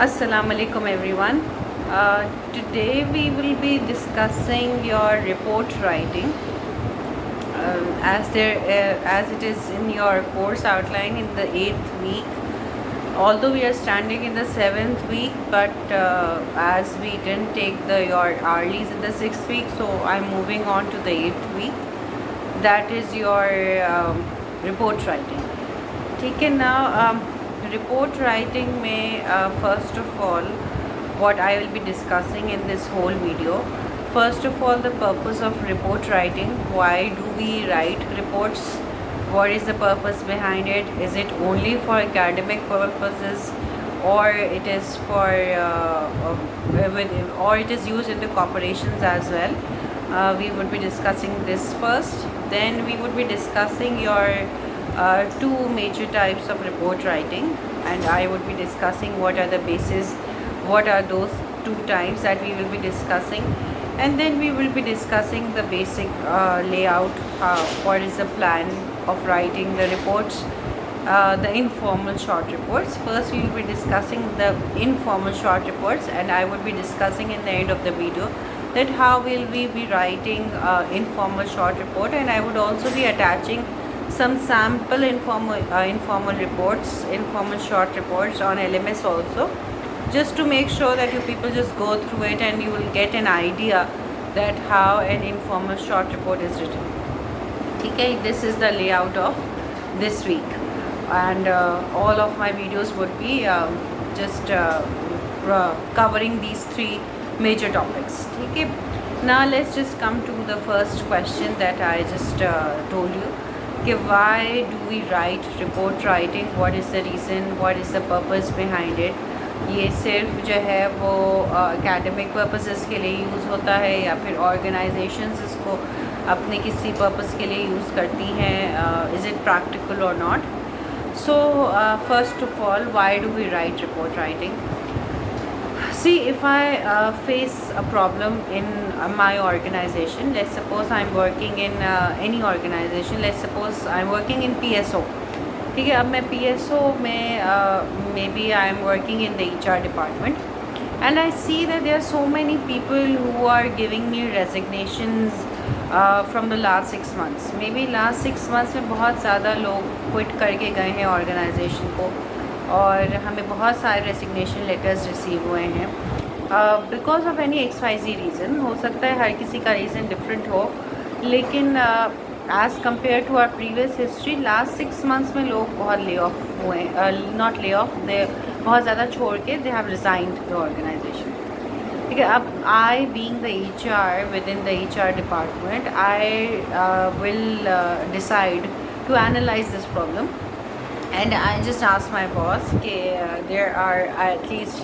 Assalamu alaikum everyone. Today we will be discussing your report writing as it is in your course outline in the 8th week. Although we are standing in the 7th week, but as we didn't take your hourlies in the 6th week, so I'm moving on to the 8th week. That is your report writing. ठीक है now. Report writing may first of all what I will be discussing in this whole video. First of all, the purpose of report writing. Why do we write reports? What is the purpose behind it? Is it only for academic purposes, or it is for or it is used in the corporations as well? We would be discussing this first. Then we would be discussing your two major types of report writing, and I would be discussing what are the bases, what are those two types that we will be discussing, and then we will be discussing the basic layout, what is the plan of writing the reports, the informal short reports. First we will be discussing the informal short reports, and I would be discussing in the end of the video that how will we be writing informal short report, and I would also be attaching some sample informal reports, informal short reports on LMS also, just to make sure that you people just go through it and you will get an idea that how an informal short report is written. Okay, this is the layout of this week, and all of my videos would be just covering these three major topics. Okay, now let's just come to the first question that I just told you. कि why do we write report writing, what is the reason, what is the purpose behind it. ये सिर्फ जो है वो academic purposes के लिए use होता है, या फिर organizations इसको अपने किसी purpose के लिए यूज़ करती हैं, is it practical or not. So first of all, why do we write report writing? See, if I face a problem in my organization, let's suppose I'm working in any organization, let's suppose I'm working in PSO. ठीक है, अब मैं PSO में maybe I'm working in the HR department, and I see that there are so many people who are giving me resignations from the last 6 months. Maybe last 6 months में बहुत ज़्यादा लोग quit करके गए हैं organization को, और हमें बहुत सारे रेसिग्नेशन लेटर्स रिसीव हुए हैं because of any XYZ reason. हो सकता है हर किसी का रीज़न डिफरेंट हो, लेकिन as compare to our previous history last 6 months में लोग बहुत ले ऑफ हुए, नॉट ले ऑफ, दे बहुत ज़्यादा छोड़ के दे हैव रिज़ाइंड द ऑर्गेनाइजेशन. ठीक है, अब I being the HR within the HR department, I will decide to analyse this problem. And I just asked my boss there are at least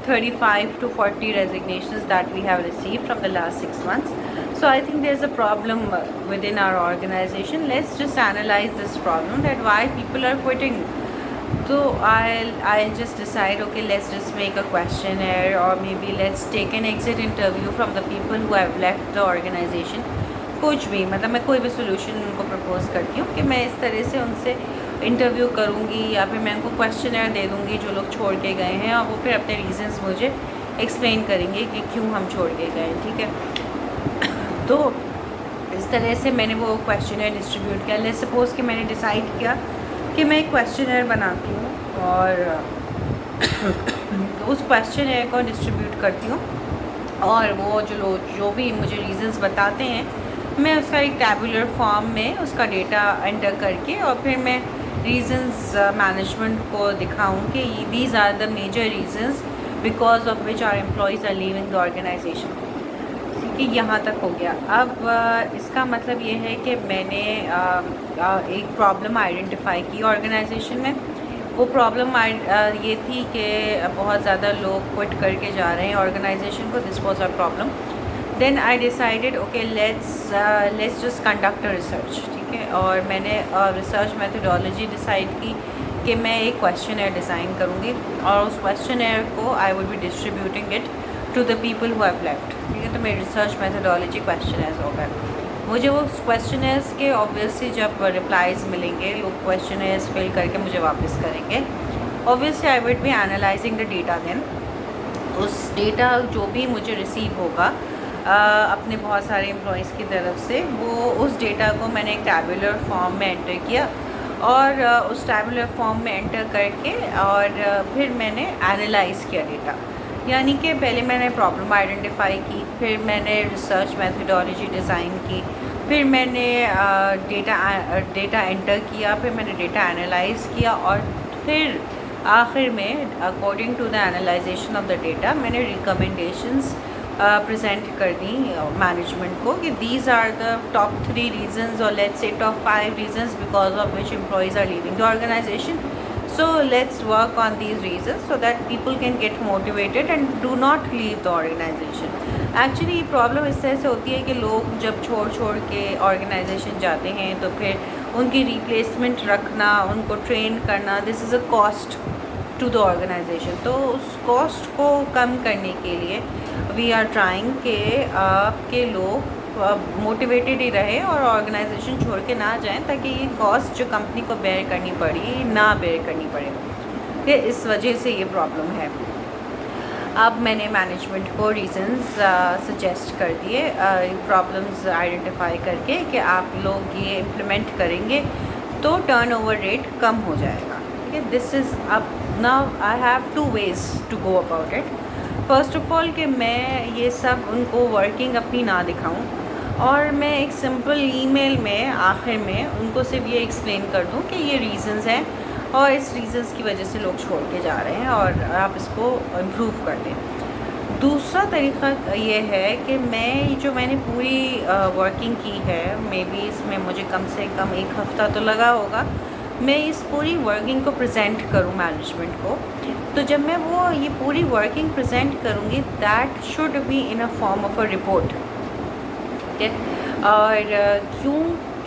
35 to 40 resignations that we have received from the last 6 months. So I think there's a problem within our organization. Let's just analyze this problem, that why people are quitting. So I'll just decide, okay, let's just make a questionnaire, or maybe let's take an exit interview from the people who have left the organization. कुछ भी, मतलब मैं कोई भी solution उनको propose करती हूँ कि मैं इस तरह से उनसे इंटरव्यू करूँगी, या फिर मैं उनको क्वेश्चनर दे दूँगी जो लोग छोड़ के गए हैं, और वो फिर अपने रीज़न्स मुझे एक्सप्लेन करेंगे कि क्यों हम छोड़ के गए. ठीक है, तो इस तरह से मैंने वो क्वेश्चनर डिस्ट्रीब्यूट किया. लेट्स सपोज़ कि मैंने डिसाइड किया कि मैं एक क्वेश्चनर बनाती हूँ, और उस क्वेश्चनर को डिस्ट्रीब्यूट करती हूँ, और वो जो भी मुझे रीज़न्स बताते हैं, मैं उसका एक टैबुलर फॉर्म में उसका डेटा एंटर करके, और फिर मैं रीज़न्स मैनेजमेंट को दिखाऊं कि these are the major reasons because of which our employees are leaving the organisation. ठीक है, यहाँ तक हो गया. अब इसका मतलब ये है कि मैंने एक प्रॉब्लम आइडेंटिफाई की ऑर्गेनाइजेशन में. वो प्रॉब्लम ये थी कि बहुत ज़्यादा लोग क्विट करके जा रहे हैं ऑर्गेनाइजेशन को. This was a problem. Then I decided, okay, let's just conduct a research. ठीक है, और मैंने रिसर्च मेथडोलॉजी डिसाइड की कि मैं एक क्वेश्चनर डिज़ाइन करूँगी, और उस क्वेश्चनर को I would be distributing it to the people who have left. ठीक है, तो मेरी रिसर्च मेथडोलॉजी क्वेश्चनर्स हो गए. मुझे वो क्वेश्चनर्स के ऑब्वियसली जब रिप्लाइज़ मिलेंगे, लोग क्वेश्चनर्स फिल करके मुझे वापस करेंगे, obviously I would be analysing the data then. उस डेटा जो भी मुझे रिसीव होगा अपने बहुत सारे एम्प्लॉयज़ की तरफ से, वो उस डेटा को मैंने एक टैबुलर फॉर्म में एंटर किया और उस टैबुलर फॉर्म में एंटर करके और फिर मैंने एनालाइज़ किया डेटा। यानी कि पहले मैंने प्रॉब्लम आइडेंटिफाई की, फिर मैंने रिसर्च मेथडोलॉजी डिज़ाइन की, फिर मैंने डेटा एंटर किया, फिर मैंने डेटा एनालाइज़ किया और फिर आखिर में according to the analyzation of the data मैंने रिकमेंडेशंस प्रेजेंट कर दी मैनेजमेंट को कि these are the top 3 reasons और let's say top 5 reasons because of which employees are leaving the organisation. So let's work on these reasons so that people can get motivated and do not leave the organization. Actually ये problem इस तरह से होती है कि लोग जब छोड़ के ऑर्गेनाइजेशन जाते हैं तो फिर उनकी रिप्लेसमेंट रखना, उनको ट्रेन करना, this is a cost to the organisation. तो उस कॉस्ट को कम करने के लिए वी आर ट्राइंग के लोग मोटिवेटेड ही रहे और ऑर्गेनाइजेशन छोड़ के ना जाएं, ताकि ये कॉस्ट जो कंपनी को बेयर करनी पड़ी ना बेयर करनी पड़े। कि इस वजह से ये प्रॉब्लम है। अब मैंने मैनेजमेंट को रीजंस सजेस्ट कर दिए प्रॉब्लम्स आइडेंटिफाई करके कि आप लोग ये इम्प्लीमेंट करेंगे तो टर्नओवर रेट कम हो जाएगा। ठीक है, दिस इज़ अब now I have 2 ways to go about it. First of all कि मैं ये सब उनको वर्किंग अपनी ना दिखाऊं और मैं एक सिंपल ईमेल में आखिर में उनको सिर्फ ये एक्सप्लेन कर दूं कि ये रीज़न्स हैं और इस रीज़न्स की वजह से लोग छोड़ के जा रहे हैं और आप इसको इम्प्रूव कर दें। दूसरा तरीक़ा ये है कि मैंने पूरी वर्किंग की है, मे बी इसमें मुझे कम से कम 1 हफ़्ता तो लगा होगा, मैं इस पूरी वर्किंग को प्रेजेंट करूं मैनेजमेंट को। तो जब मैं वो ये पूरी वर्किंग प्रेजेंट करूंगी that should be in a form of a report. ठीक है, और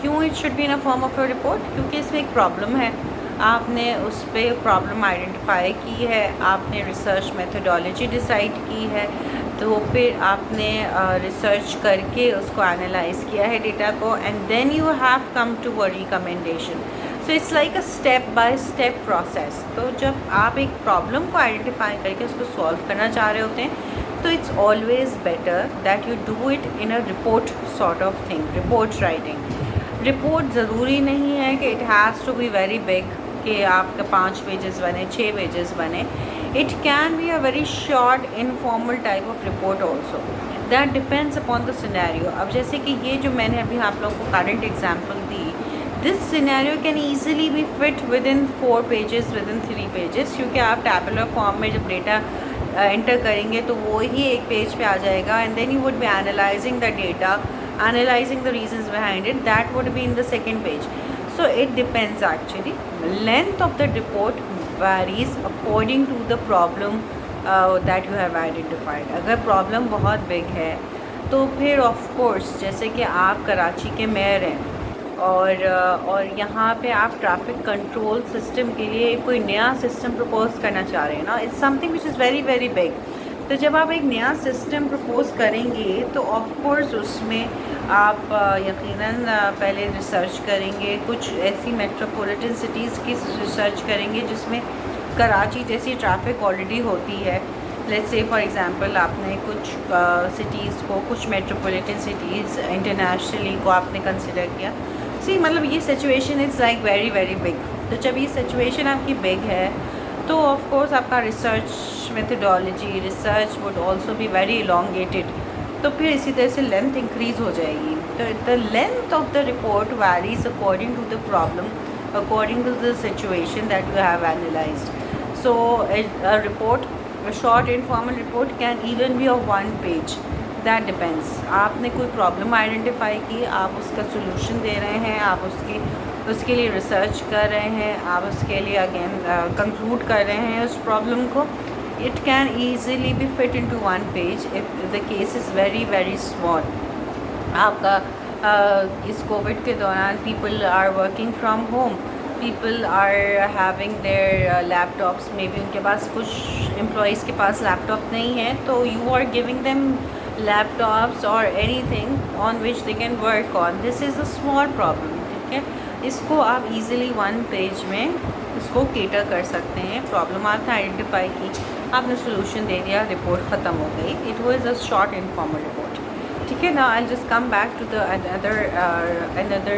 क्यों it should be in a form of a report? क्योंकि इसमें एक प्रॉब्लम है, आपने उस पर प्रॉब्लम आइडेंटिफाई की है, आपने रिसर्च मेथडोलॉजी डिसाइड की है, तो फिर आपने रिसर्च करके उसको एनालाइज किया है डेटा को and then you have come to a recommendation. So it's like a step by step process. तो जब आप एक प्रॉब्लम को आइडेंटिफाई करके उसको सॉल्व करना चाह रहे होते हैं तो it's always better that you do it in a report sort of thing, report writing. Report ज़रूरी नहीं है कि it has to be very big कि आपके 5 पेजेस बने, 6 पेजेस बने। It can be a very short informal type of report also, that depends upon the scenario. अब जैसे कि ये जो मैंने अभी आप लोगों को current example the, this scenario can easily be fit with in 4 pages, with in 3 pages, क्योंकि आप टैबुलर फॉर्म में जब डेटा एंटर करेंगे तो वो ही एक पेज पे आ जाएगा and then you would be analysing the data, analysing the reasons behind it, that would be in the second page. So it depends actually. Length of the report varies according to the problem that you have identified. अगर problem बहुत big है तो फिर of course जैसे कि आप कराची के mayor हैं और यहाँ पे आप ट्रैफिक कंट्रोल सिस्टम के लिए कोई नया सिस्टम प्रपोज करना चाह रहे हैं ना, it's something which is very very big. तो जब आप एक नया सिस्टम प्रपोज करेंगे तो ऑफ कोर्स उसमें आप यकीनन पहले रिसर्च करेंगे, कुछ ऐसी मेट्रोपॉलिटन सिटीज़ की रिसर्च करेंगे जिसमें कराची जैसी ट्रैफिक ऑलरेडी होती है। लेट्स से फॉर एग्जांपल आपने कुछ सिटीज़ को, कुछ मेट्रोपॉलिटन सिटीज़ इंटरनेशनली को आपने कंसिडर किया। मतलब ये situation is like very very big. तो जब ये सिचुएशन आपकी बिग है तो ऑफ कोर्स आपका research methodology, research would also be very elongated, तो फिर इसी तरह से लेंथ इंक्रीज़ हो जाएगी। तो the length of the report varies according to the problem, according to the situation that you have analysed. So a report, a short informal report can even be of 1 page, that depends। आपने कोई problem identify की, आप उसका solution दे रहे हैं, आप उसके लिए रिसर्च कर रहे हैं, आप उसके लिए अगेन कंक्लूड कर रहे हैं उस प्रॉब्लम को, it can easily be fit into 1 page if the case is very very small. आपका इस कोविड के दौरान people are working from home, people are having their laptops, maybe उनके पास, कुछ एम्प्लॉयज़ के पास लैपटॉप नहीं है, तो you are giving them laptops और anything on which they can work on. This is a small problem. ठीक है, इसको आप इजीली 1 पेज में इसको केटर कर सकते हैं। प्रॉब्लम आपने आइडेंटिफाई की, आपने सोल्यूशन दे दिया, रिपोर्ट ख़त्म हो गई। It was a short informal report. ठीक है ना, I just come back to the another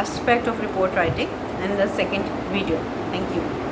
aspect of report writing in the second video. Thank you.